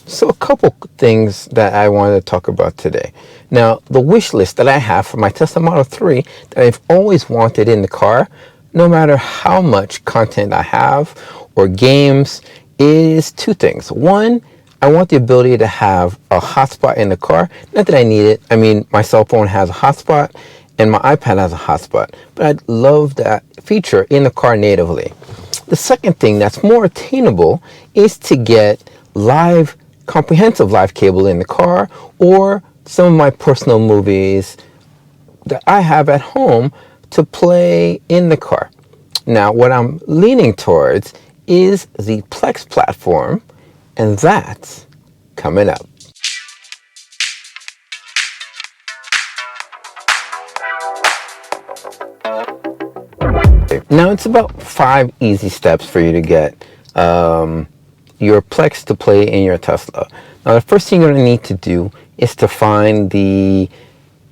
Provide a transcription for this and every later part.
So a couple things that I wanted to talk about today. Now, the wish list that I have for my Tesla Model 3 that I've always wanted in the car, no matter how much content I have or games, is two things. One, I want the ability to have a hotspot in the car. Not that I need it. I mean, my cell phone has a hotspot and my iPad has a hotspot, but I'd love that feature in the car natively. The second thing that's more attainable is to get comprehensive live cable in the car, or some of my personal movies that I have at home to play in the car. Now, what I'm leaning towards is the Plex platform, and that's coming up. Now, it's about 5 easy steps for you to get your Plex to play in your Tesla. Now, the first thing you're going to need to do is to find the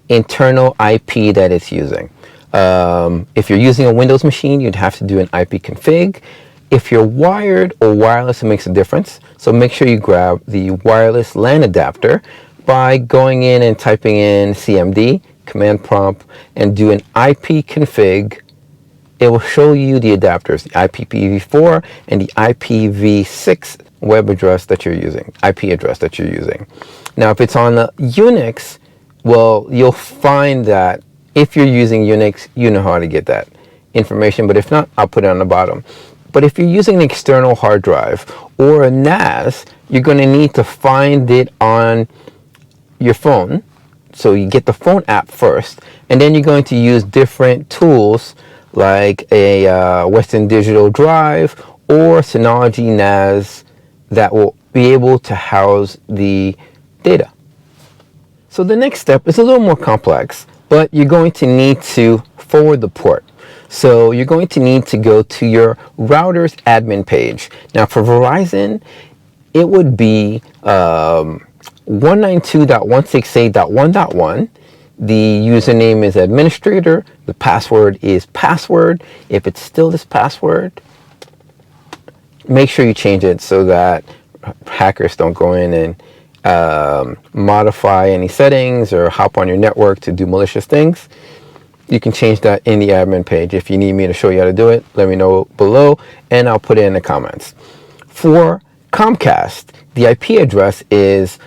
internal IP that it's using. If you're using a Windows machine, you'd have to do an IP config. If you're wired or wireless, it makes a difference. So make sure you grab the wireless LAN adapter by going in and typing in CMD, command prompt, and do an IP config. It will show you the adapters, the IPv4 and the IPv6 web address that you're using, IP address that you're using. Now, if it's on the Unix, well, you'll find that if you're using Unix, you know how to get that information, but if not, I'll put it on the bottom. But if you're using an external hard drive or a NAS, you're going to need to find it on your phone. So you get the phone app first, and then you're going to use different tools like a Western Digital drive or Synology NAS that will be able to house the data. So the next step is a little more complex, but you're going to need to forward the port. So you're going to need to go to your router's admin page. Now, for Verizon, it would be 192.168.1.1. The username is administrator. The password is password. If it's still this password, make sure you change it so that hackers don't go in and modify any settings or hop on your network to do malicious things. You can change that in the admin page. If you need me to show you how to do it, let me know below and I'll put it in the comments. For Comcast, the IP address is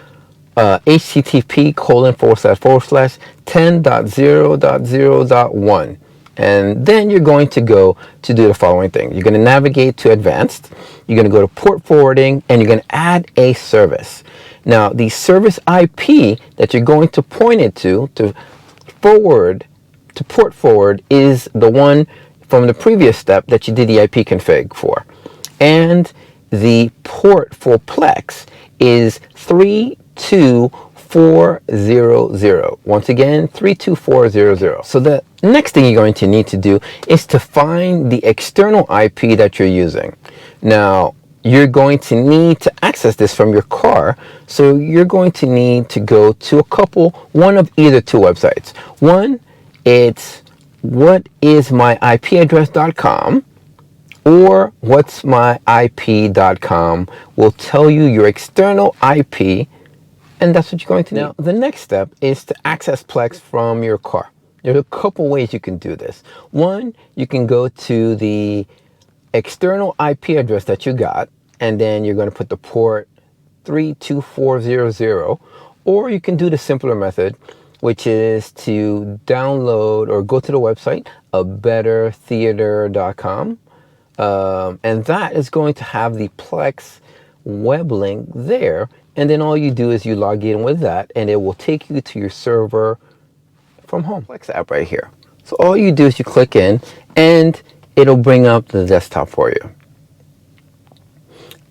http://10.0.0.1. And then you're going to go to do the following thing. You're going to navigate to advanced. You're going to go to port forwarding and you're going to add a service. Now, the service IP that you're going to point it to port forward is the one from the previous step that you did the IP config for. And the port for Plex is 32400. Once again, 32400. So the next thing you're going to need to do is to find the external IP that you're using. Now, you're going to need to access this from your car, so you're going to need to go to one of either two websites. One, it's whatismyipaddress.com, or whatsmyip.com will tell you your external IP, and that's what you're going to do. Now, the next step is to access Plex from your car. There's a couple ways you can do this. One, you can go to the external IP address that you got, and then you're going to put the port 32400, or you can do the simpler method, which is to download or go to the website abettertheater.com, and that is going to have the Plex web link there, and then all you do is you log in with that and it will take you to your server from home. Plex app right here. So all you do is you click in and it'll bring up the desktop for you.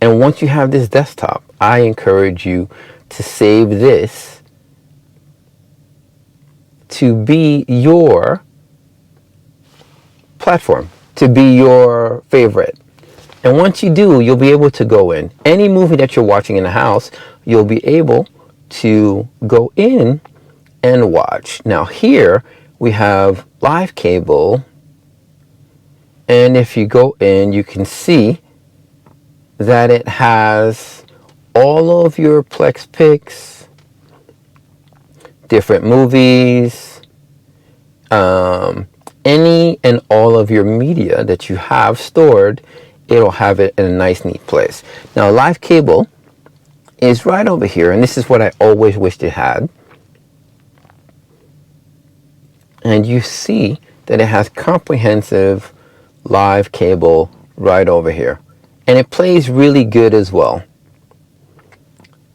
And once you have this desktop, I encourage you to save this to be your platform, to be your favorite. And once you do, you'll be able to go in. Any movie that you're watching in the house, you'll be able to go in and watch. Now here we have live cable, and if you go in, you can see that it has all of your Plex picks, different movies, any and all of your media that you have stored, it'll have it in a nice, neat place. Now, live cable is right over here, and this is what I always wished it had. And you see that it has comprehensive live cable right over here. And it plays really good as well.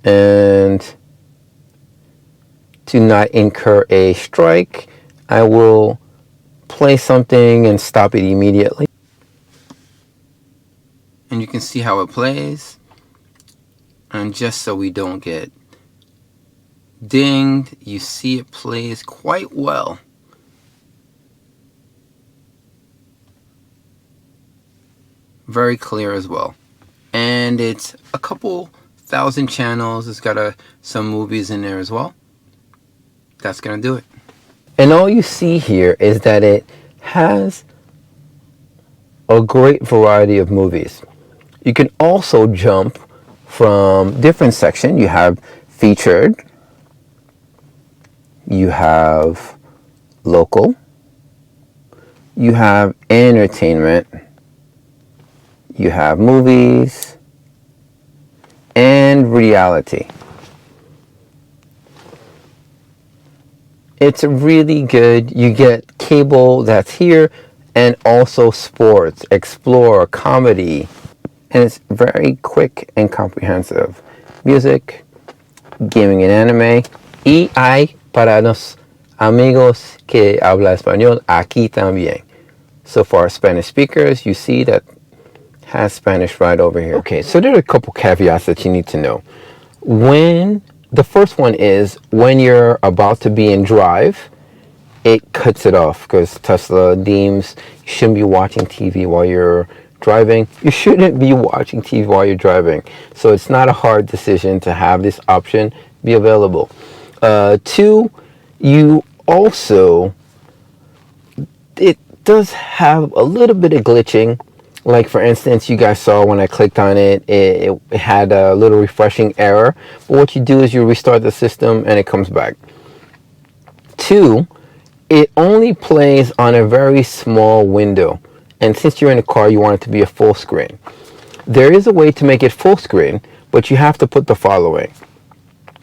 And to not incur a strike, I will play something and stop it immediately. And you can see how it plays. And just so we don't get dinged, you see it plays quite well. Very clear as well. And it's a couple thousand channels. It's got some movies in there as well. That's gonna do it. And all you see here is that it has a great variety of movies. You can also jump from different sections. You have featured, you have local, you have entertainment, you have movies, and reality. It's really good. You get cable that's here, and also sports, explore, comedy, and it's very quick and comprehensive. Music, gaming and anime, y hay para los amigos que habla español aquí también. So for our Spanish speakers, you see that has Spanish right over here. Okay, so there are a couple caveats that you need to know. The first one is when you're about to be in drive, it cuts it off because Tesla deems you shouldn't be watching TV while you're driving. You shouldn't be watching TV while you're driving. So it's not a hard decision to have this option be available. Two, you also, it does have a little bit of glitching. Like for instance, you guys saw when I clicked on it, it had a little refreshing error. But what you do is you restart the system and it comes back. Two, it only plays on a very small window. And since you're in a car, you want it to be a full screen. There is a way to make it full screen, but you have to put the following.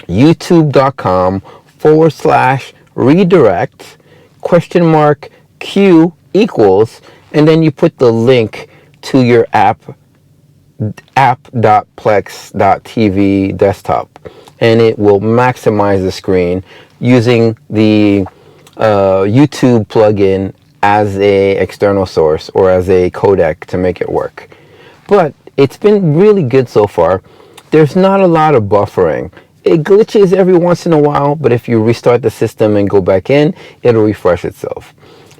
youtube.com/redirect $Q equals, and then you put the link to your app.plex.tv desktop, and it will maximize the screen using the YouTube plugin as a external source or as a codec to make it work. But it's been really good so far. There's not a lot of buffering. It glitches every once in a while, but if you restart the system and go back in, it'll refresh itself.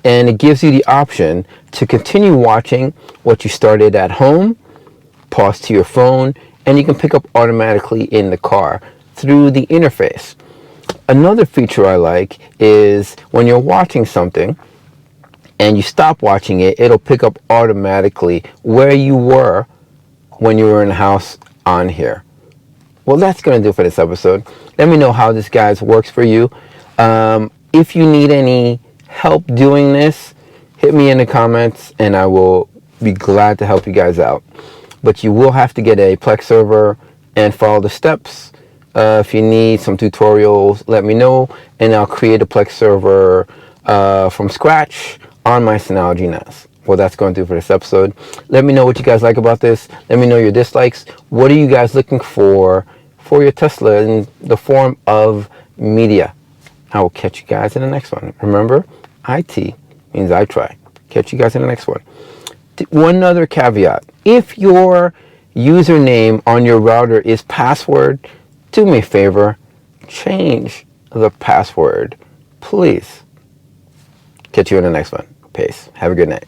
And it gives you the option to continue watching what you started at home, pause to your phone, and you can pick up automatically in the car through the interface. Another feature I like is when you're watching something and you stop watching it, it'll pick up automatically where you were when you were in the house on here. Well, that's going to do it for this episode. Let me know how this, guys, works for you. If you need any help doing this, hit me in the comments and I will be glad to help you guys out. But you will have to get a Plex server and follow the steps. If you need some tutorials, let me know and I'll create a Plex server from scratch on my Synology NAS. Well, that's going to do for this episode. Let me know what you guys like about this. Let me know your dislikes. What are you guys looking for your Tesla in the form of media? I will catch you guys in the next one. Remember, IT means I try. Catch you guys in the next one. One other caveat. If your username on your router is password, do me a favor, change the password, please. Catch you in the next one. Peace. Have a good night.